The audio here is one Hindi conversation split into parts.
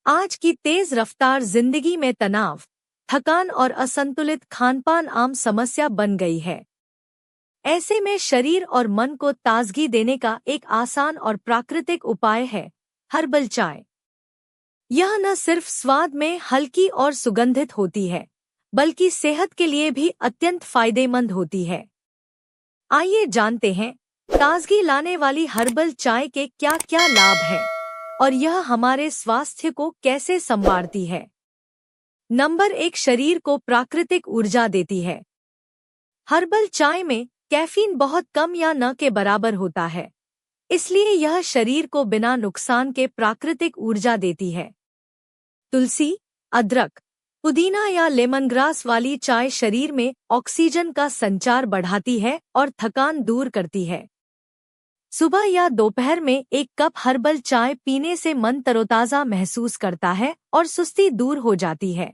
आज की तेज रफ्तार जिंदगी में तनाव, थकान और असंतुलित खानपान आम समस्या बन गई है। ऐसे में शरीर और मन को ताजगी देने का एक आसान और प्राकृतिक उपाय है हर्बल चाय। यह न सिर्फ स्वाद में हल्की और सुगंधित होती है, बल्कि सेहत के लिए भी अत्यंत फायदेमंद होती है। आइए जानते हैं ताजगी लाने वाली हर्बल चाय के क्या क्या लाभ हैं और यह हमारे स्वास्थ्य को कैसे संवारती है। नंबर 1, शरीर को प्राकृतिक ऊर्जा देती है। हर्बल चाय में कैफीन बहुत कम या न के बराबर होता है, इसलिए यह शरीर को बिना नुकसान के प्राकृतिक ऊर्जा देती है। तुलसी, अदरक, पुदीना या लेमनग्रास वाली चाय शरीर में ऑक्सीजन का संचार बढ़ाती है और थकान दूर करती है। सुबह या दोपहर में एक कप हर्बल चाय पीने से मन तरोताजा महसूस करता है और सुस्ती दूर हो जाती है।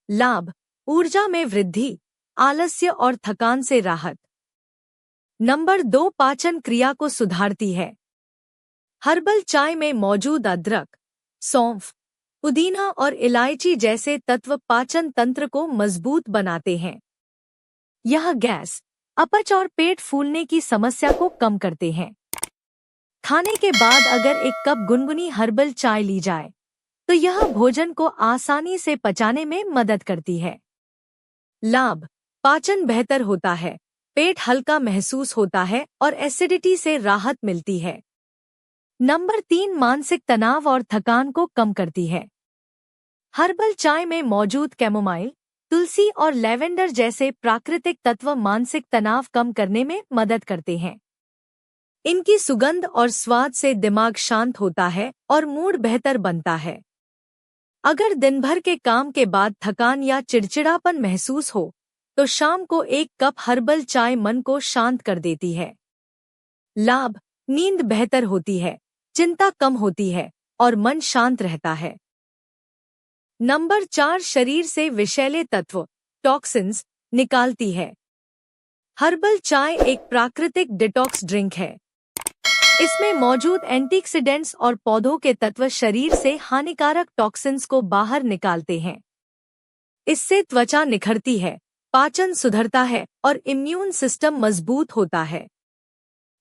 लाभ, ऊर्जा में वृद्धि, आलस्य और थकान से राहत। नंबर 2, पाचन क्रिया को सुधारती है। हर्बल चाय में मौजूद अदरक, सौंफ, पुदीना और इलायची जैसे तत्व पाचन तंत्र को मजबूत बनाते हैं। यह गैस, अपच और पेट फूलने की समस्या को कम करते हैं। खाने के बाद अगर एक कप गुनगुनी हर्बल चाय ली जाए, तो यह भोजन को आसानी से पचाने में मदद करती है। लाभ, पाचन बेहतर होता है, पेट हल्का महसूस होता है और एसिडिटी से राहत मिलती है। नंबर 3, मानसिक तनाव और थकान को कम करती है। हर्बल चाय में मौजूद कैमोमाइल, तुलसी और लैवेंडर जैसे प्राकृतिक तत्व मानसिक तनाव कम करने में मदद करते हैं। इनकी सुगंध और स्वाद से दिमाग शांत होता है और मूड बेहतर बनता है। अगर दिन भर के काम के बाद थकान या चिड़चिड़ापन महसूस हो, तो शाम को एक कप हर्बल चाय मन को शांत कर देती है। लाभ, नींद बेहतर होती है, चिंता कम होती है और मन शांत रहता है। नंबर 4, शरीर से विषैले तत्व, टॉक्सिन्स, निकालती है। हर्बल चाय एक प्राकृतिक डिटॉक्स ड्रिंक है। इसमें मौजूद एंटीऑक्सीडेंट्स और पौधों के तत्व शरीर से हानिकारक टॉक्सिन्स को बाहर निकालते हैं। इससे त्वचा निखरती है, पाचन सुधरता है और इम्यून सिस्टम मजबूत होता है।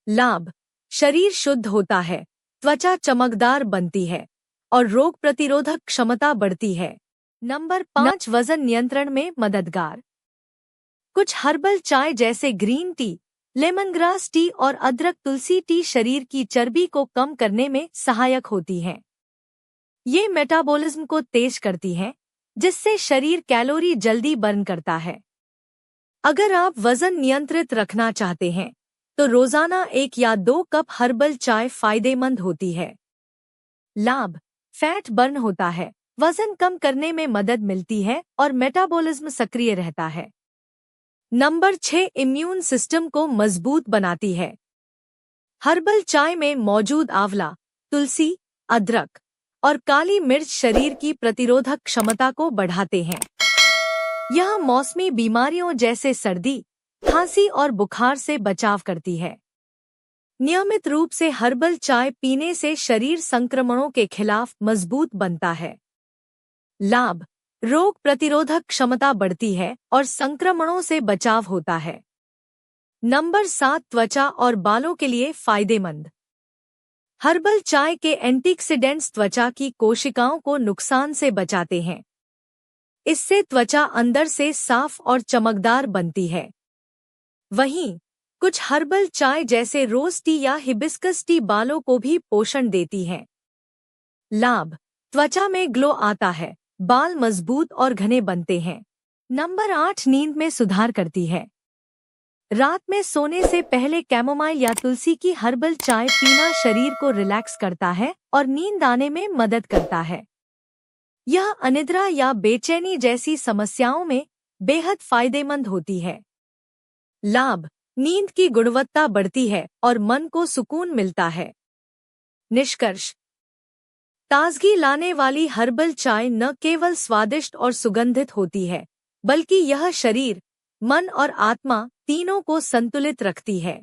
लाभ, शरीर शुद्ध होता है, त्वचा चमकदार बनती है और रोग प्रतिरोधक क्षमता बढ़ती है। नंबर 5, वजन नियंत्रण में मददगार। कुछ हर्बल चाय जैसे ग्रीन टी, लेमनग्रास टी और अदरक तुलसी टी शरीर की चर्बी को कम करने में सहायक होती हैं। ये मेटाबॉलिज्म को तेज करती हैं, जिससे शरीर कैलोरी जल्दी बर्न करता है। अगर आप वजन नियंत्रित रखना चाहते हैं, तो रोजाना 1 या 2 कप हर्बल चाय फायदेमंद होती है। लाभ, फैट बर्न होता है, वजन कम करने में मदद मिलती है और मेटाबॉलिज्म सक्रिय रहता है। नंबर 6, इम्यून सिस्टम को मजबूत बनाती है। हर्बल चाय में मौजूद आंवला, तुलसी, अदरक और काली मिर्च शरीर की प्रतिरोधक क्षमता को बढ़ाते हैं। यह मौसमी बीमारियों जैसे सर्दी, खांसी और बुखार से बचाव करती है। नियमित रूप से हर्बल चाय पीने से शरीर संक्रमणों के खिलाफ मजबूत बनता है। लाभ, रोग प्रतिरोधक क्षमता बढ़ती है और संक्रमणों से बचाव होता है। नंबर 7, त्वचा और बालों के लिए फायदेमंद। हर्बल चाय के एंटीऑक्सीडेंट्स त्वचा की कोशिकाओं को नुकसान से बचाते हैं। इससे त्वचा अंदर से साफ और चमकदार बनती है। वहीं कुछ हर्बल चाय जैसे रोज टी या हिबिस्कस टी बालों को भी पोषण देती हैं। लाभ, त्वचा में ग्लो आता है, बाल मजबूत और घने बनते हैं। नंबर 8, नींद में सुधार करती है। रात में सोने से पहले कैमोमाइल या तुलसी की हर्बल चाय पीना शरीर को रिलैक्स करता है और नींद आने में मदद करता है। यह अनिद्रा या बेचैनी जैसी समस्याओं में बेहद फायदेमंद होती है। लाभ, नींद की गुणवत्ता बढ़ती है और मन को सुकून मिलता है। निष्कर्ष, ताजगी लाने वाली हर्बल चाय न केवल स्वादिष्ट और सुगंधित होती है, बल्कि यह शरीर, मन और आत्मा तीनों को संतुलित रखती है।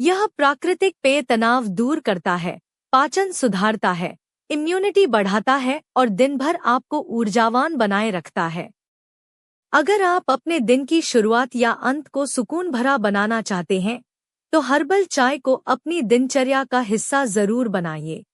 यह प्राकृतिक पेय तनाव दूर करता है, पाचन सुधारता है इम्यूनिटी बढ़ाता है और दिन भर आपको ऊर्जावान बनाए रखता है। अगर आप अपने दिन की शुरुआत या अंत को सुकून भरा बनाना चाहते हैं, तो हर्बल चाय को अपनी दिनचर्या का हिस्सा जरूर बनाइए।